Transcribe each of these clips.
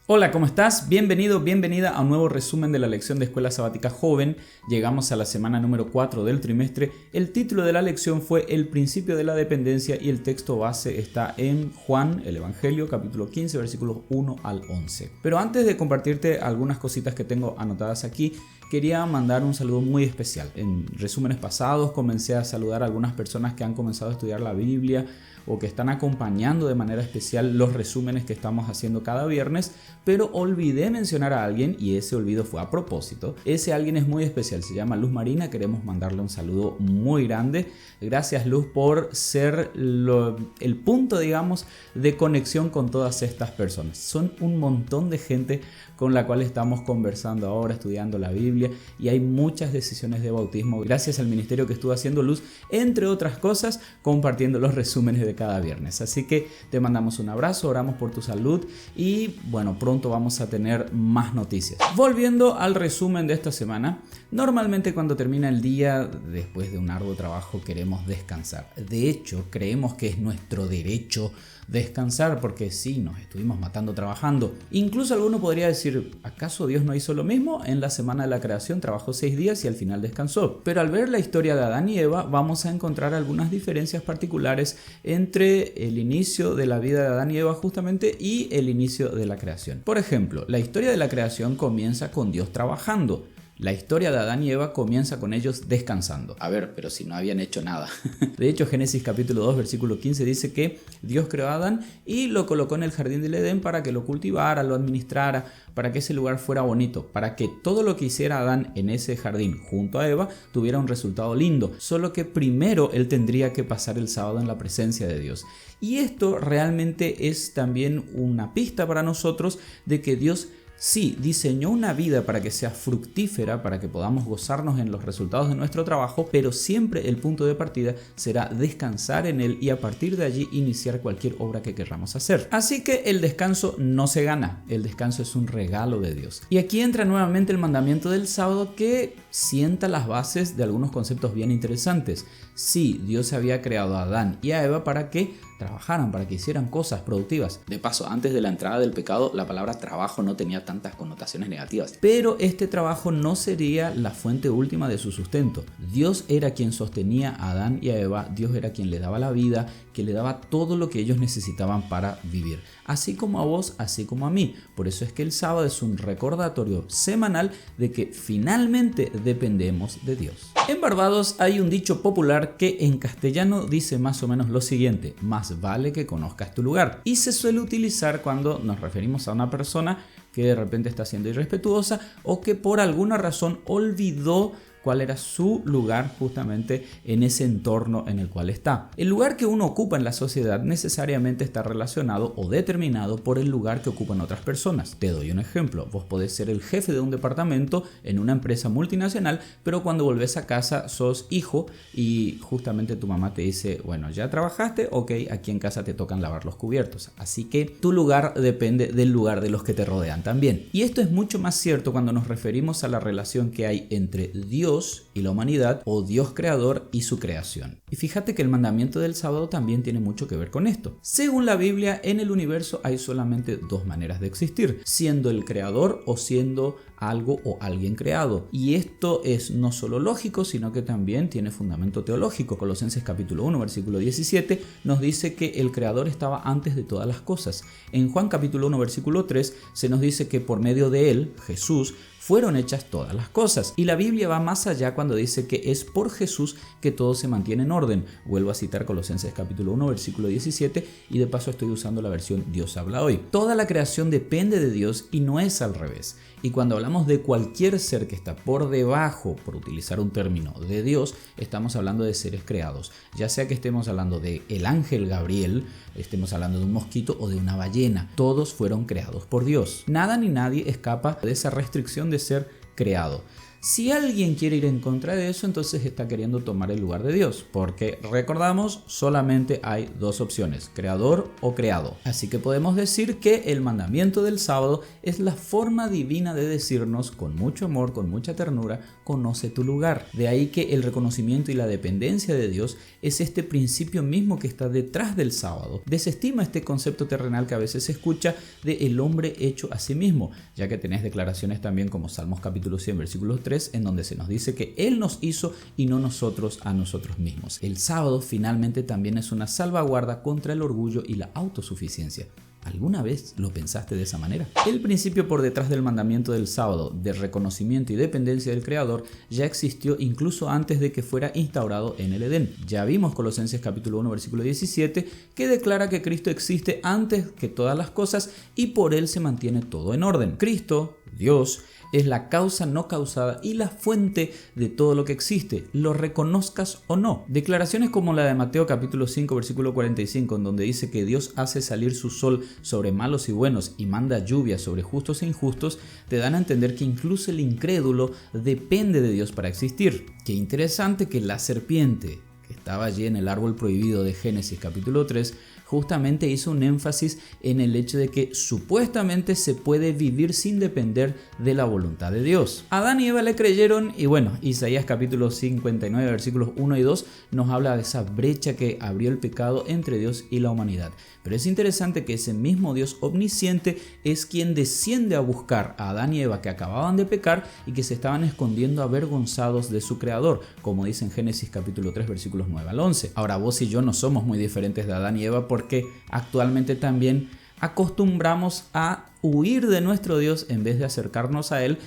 Hola, ¿cómo estás? Bienvenido, bienvenida a un nuevo resumen de la lección de Escuela Sabática Joven. Llegamos a la semana número 4 del trimestre. El título de la lección fue El principio de la dependencia y el texto base está en Juan, el Evangelio, capítulo 15, versículos 1 al 11. Pero antes de compartirte algunas cositas que tengo anotadas aquí, quería mandar un saludo muy especial. En resúmenes pasados comencé a saludar a algunas personas que han comenzado a estudiar la Biblia o que están acompañando de manera especial los resúmenes que estamos haciendo cada viernes, pero olvidé mencionar a alguien y ese olvido fue a propósito. Ese alguien es muy especial, se llama Luz Marina, queremos mandarle un saludo muy grande. Gracias, Luz, por ser el punto, digamos, de conexión con todas estas personas. Son un montón de gente con la cual estamos conversando ahora, estudiando la Biblia, y hay muchas decisiones de bautismo gracias al ministerio que estuvo haciendo Luz, entre otras cosas, compartiendo los resúmenes de cada viernes. Así que te mandamos un abrazo, oramos por tu salud y bueno, pronto vamos a tener más noticias. Volviendo al resumen de esta semana, normalmente cuando termina el día, después de un arduo trabajo, queremos descansar. De hecho, creemos que es nuestro derecho descansar porque sí, nos estuvimos matando trabajando. Incluso alguno podría decir, ¿acaso Dios no hizo lo mismo? En la semana de la creación trabajó 6 días y al final descansó. Pero al ver la historia de Adán y Eva vamos a encontrar algunas diferencias particulares entre el inicio de la vida de Adán y Eva justamente y el inicio de la creación. Por ejemplo, la historia de la creación comienza con Dios trabajando. La historia de Adán y Eva comienza con ellos descansando. A ver, pero si no habían hecho nada. De hecho, Génesis capítulo 2, versículo 15 dice que Dios creó a Adán y lo colocó en el jardín del Edén para que lo cultivara, lo administrara, para que ese lugar fuera bonito, para que todo lo que hiciera Adán en ese jardín junto a Eva tuviera un resultado lindo. Solo que primero él tendría que pasar el sábado en la presencia de Dios. Y esto realmente es también una pista para nosotros de que Dios sí, diseñó una vida para que sea fructífera, para que podamos gozarnos en los resultados de nuestro trabajo, pero siempre el punto de partida será descansar en él y a partir de allí iniciar cualquier obra que queramos hacer. Así que el descanso no se gana, el descanso es un regalo de Dios. Y aquí entra nuevamente el mandamiento del sábado que sienta las bases de algunos conceptos bien interesantes. Sí, Dios había creado a Adán y a Eva para que trabajaran, para que hicieran cosas productivas. De paso, antes de la entrada del pecado, la palabra trabajo no tenía tantas connotaciones negativas. Pero este trabajo no sería la fuente última de su sustento. Dios era quien sostenía a Adán y a Eva, Dios era quien le daba la vida, que le daba todo lo que ellos necesitaban para vivir. Así como a vos, así como a mí. Por eso es que el sábado es un recordatorio semanal de que finalmente dependemos de Dios. En Barbados hay un dicho popular que en castellano dice más o menos lo siguiente: más vale que conozcas tu lugar. Y se suele utilizar cuando nos referimos a una persona que de repente está siendo irrespetuosa o que por alguna razón olvidó cuál era su lugar justamente en ese entorno en el cual está. El lugar que uno ocupa en la sociedad necesariamente está relacionado o determinado por el lugar que ocupan otras personas. Te doy un ejemplo. Vos podés ser el jefe de un departamento en una empresa multinacional, pero cuando volvés a casa sos hijo y justamente tu mamá te dice, bueno, ya trabajaste, ok, aquí en casa te tocan lavar los cubiertos. Así que tu lugar depende del lugar de los que te rodean también. Y esto es mucho más cierto cuando nos referimos a la relación que hay entre Dios y la humanidad o Dios creador y su creación. Y fíjate que el mandamiento del sábado también tiene mucho que ver con esto. Según la Biblia, en el universo hay solamente dos maneras de existir, siendo el creador o siendo algo o alguien creado. Y esto es no solo lógico, sino que también tiene fundamento teológico. Colosenses capítulo 1, versículo 17 nos dice que el creador estaba antes de todas las cosas. En Juan capítulo 1, versículo 3 se nos dice que por medio de él, Jesús, fueron hechas todas las cosas. Y la Biblia va más allá cuando dice que es por Jesús que todo se mantiene en orden. Vuelvo a citar Colosenses capítulo 1, versículo 17 y de paso estoy usando la versión Dios habla hoy. Toda la creación depende de Dios y no es al revés. Y cuando hablamos de cualquier ser que está por debajo, por utilizar un término, de Dios, estamos hablando de seres creados. Ya sea que estemos hablando de el ángel Gabriel, estemos hablando de un mosquito o de una ballena. Todos fueron creados por Dios. Nada ni nadie escapa de esa restricción de ser creado. Si alguien quiere ir en contra de eso, entonces está queriendo tomar el lugar de Dios, porque recordamos, solamente hay dos opciones, creador o creado. Así que podemos decir que el mandamiento del sábado es la forma divina de decirnos con mucho amor, con mucha ternura, conoce tu lugar. De ahí que el reconocimiento y la dependencia de Dios es este principio mismo que está detrás del sábado. Desestima este concepto terrenal que a veces se escucha de el hombre hecho a sí mismo, ya que tenés declaraciones también como Salmos capítulo 100 versículo 3, en donde se nos dice que Él nos hizo y no nosotros a nosotros mismos. El sábado finalmente también es una salvaguarda contra el orgullo y la autosuficiencia. ¿Alguna vez lo pensaste de esa manera? El principio por detrás del mandamiento del sábado, de reconocimiento y dependencia del Creador, ya existió incluso antes de que fuera instaurado en el Edén. Ya vimos Colosenses capítulo 1 versículo 17, que declara que Cristo existe antes que todas las cosas y por Él se mantiene todo en orden. Cristo, Dios, es la causa no causada y la fuente de todo lo que existe, lo reconozcas o no. Declaraciones como la de Mateo capítulo 5 versículo 45, en donde dice que Dios hace salir su sol sobre malos y buenos y manda lluvia sobre justos e injustos, te dan a entender que incluso el incrédulo depende de Dios para existir. Qué interesante que la serpiente, que estaba allí en el árbol prohibido de Génesis capítulo 3, justamente hizo un énfasis en el hecho de que supuestamente se puede vivir sin depender de la voluntad de Dios. Adán y Eva le creyeron y bueno, Isaías capítulo 59 versículos 1 y 2 nos habla de esa brecha que abrió el pecado entre Dios y la humanidad. Pero es interesante que ese mismo Dios omnisciente es quien desciende a buscar a Adán y Eva que acababan de pecar y que se estaban escondiendo avergonzados de su creador, como dice en Génesis capítulo 3 versículos 9 al 11. Ahora vos y yo no somos muy diferentes de Adán y Eva porque actualmente también acostumbramos a huir de nuestro Dios en vez de acercarnos a Él,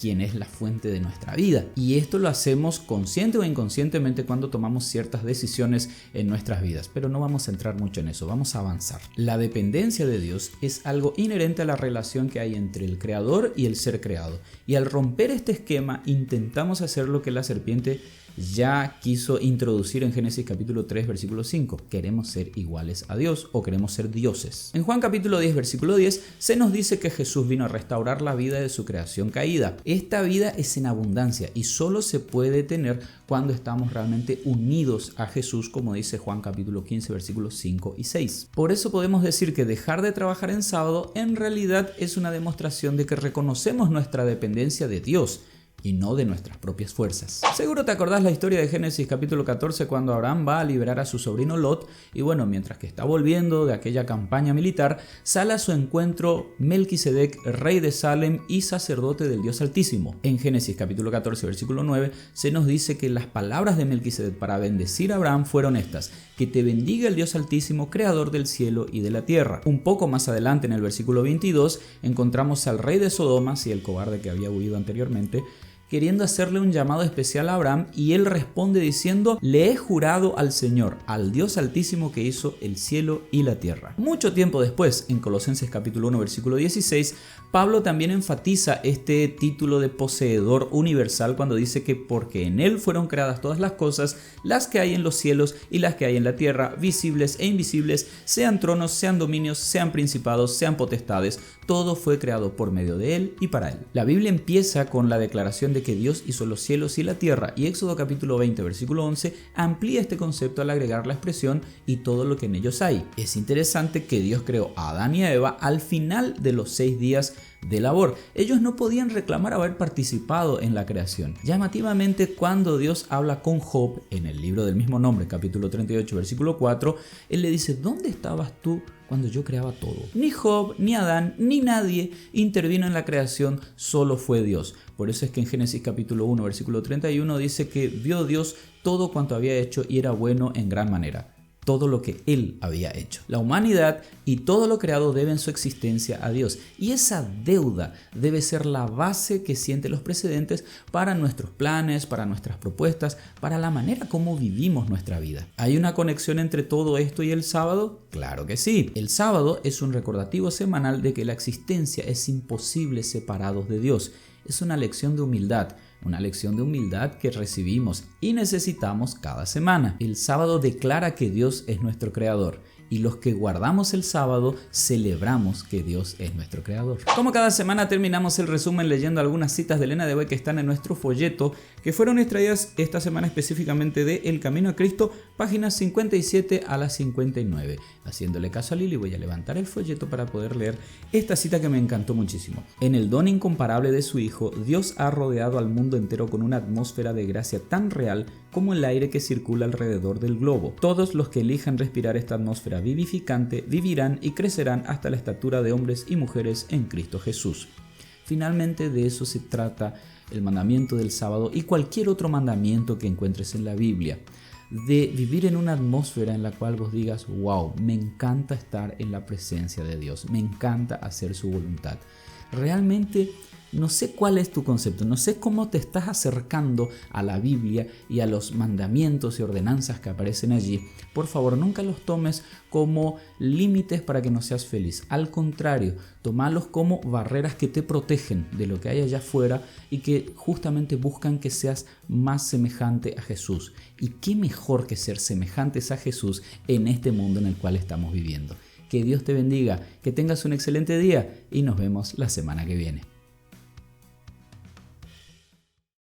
quien es la fuente de nuestra vida. Y esto lo hacemos consciente o inconscientemente cuando tomamos ciertas decisiones en nuestras vidas, pero no vamos a entrar mucho en eso, vamos a avanzar. La dependencia de Dios es algo inherente a la relación que hay entre el creador y el ser creado, y al romper este esquema intentamos hacer lo que la serpiente ya quiso introducir en Génesis capítulo 3 versículo 5. Queremos ser iguales a Dios o queremos ser dioses. En Juan capítulo 10 versículo 10 se nos dice que Jesús vino a restaurar la vida de su creación caída. Esta vida es en abundancia y solo se puede tener cuando estamos realmente unidos a Jesús, como dice Juan capítulo 15 versículos 5 y 6. Por eso podemos decir que dejar de trabajar en sábado en realidad es una demostración de que reconocemos nuestra dependencia de Dios y no de nuestras propias fuerzas. Seguro te acordás la historia de Génesis capítulo 14 cuando Abraham va a liberar a su sobrino Lot y bueno, mientras que está volviendo de aquella campaña militar, sale a su encuentro Melquisedec, rey de Salem y sacerdote del Dios Altísimo. En Génesis capítulo 14 versículo 9 se nos dice que las palabras de Melquisedec para bendecir a Abraham fueron estas: que te bendiga el Dios Altísimo, creador del cielo y de la tierra. Un poco más adelante en el versículo 22 encontramos al rey de Sodoma, y el cobarde que había huido anteriormente, queriendo hacerle un llamado especial a Abraham, y él responde diciendo: le he jurado al Señor, al Dios Altísimo que hizo el cielo y la tierra. Mucho tiempo después, en Colosenses capítulo 1 versículo 16, Pablo también enfatiza este título de poseedor universal cuando dice que porque en él fueron creadas todas las cosas, las que hay en los cielos y las que hay en la tierra, visibles e invisibles, sean tronos, sean dominios, sean principados, sean potestades, todo fue creado por medio de él y para él. La Biblia empieza con la declaración de que Dios hizo los cielos y la tierra, y Éxodo capítulo 20 versículo 11 amplía este concepto al agregar la expresión y todo lo que en ellos hay. Es interesante que Dios creó a Adán y a Eva al final de los 6 días de labor. Ellos no podían reclamar haber participado en la creación. Llamativamente, cuando Dios habla con Job en el libro del mismo nombre, capítulo 38 versículo 4, él le dice: ¿dónde estabas tú cuando yo creaba todo? Ni Job, ni Adán, ni nadie intervino en la creación, solo fue Dios. Por eso es que en Génesis capítulo 1 versículo 31 dice que vio Dios todo cuanto había hecho y era bueno en gran manera. Todo lo que Él había hecho. La humanidad y todo lo creado deben su existencia a Dios, y esa deuda debe ser la base que sienten los precedentes para nuestros planes, para nuestras propuestas, para la manera como vivimos nuestra vida. ¿Hay una conexión entre todo esto y el sábado? Claro que sí. El sábado es un recordativo semanal de que la existencia es imposible separados de Dios. Es una lección de humildad. una lección de humildad que recibimos y necesitamos cada semana. El sábado declara que Dios es nuestro creador. Y los que guardamos el sábado celebramos que Dios es nuestro creador. Como cada semana terminamos el resumen leyendo algunas citas de Elena de White que están en nuestro folleto, que fueron extraídas esta semana específicamente de El Camino a Cristo, páginas 57 a las 59. Haciéndole caso a Lili, voy a levantar el folleto para poder leer esta cita que me encantó muchísimo. En el don incomparable de su Hijo, Dios ha rodeado al mundo entero con una atmósfera de gracia tan real como el aire que circula alrededor del globo. Todos los que elijan respirar esta atmósfera vivificante vivirán y crecerán hasta la estatura de hombres y mujeres en Cristo Jesús. Finalmente, de eso se trata el mandamiento del sábado y cualquier otro mandamiento que encuentres en la Biblia. De vivir en una atmósfera en la cual vos digas, wow, me encanta estar en la presencia de Dios, me encanta hacer su voluntad. Realmente no sé cuál es tu concepto, no sé cómo te estás acercando a la Biblia y a los mandamientos y ordenanzas que aparecen allí. Por favor, nunca los tomes como límites para que no seas feliz. Al contrario, tómalos como barreras que te protegen de lo que hay allá afuera y que justamente buscan que seas más semejante a Jesús. Y qué mejor que ser semejantes a Jesús en este mundo en el cual estamos viviendo. Que Dios te bendiga, que tengas un excelente día y nos vemos la semana que viene.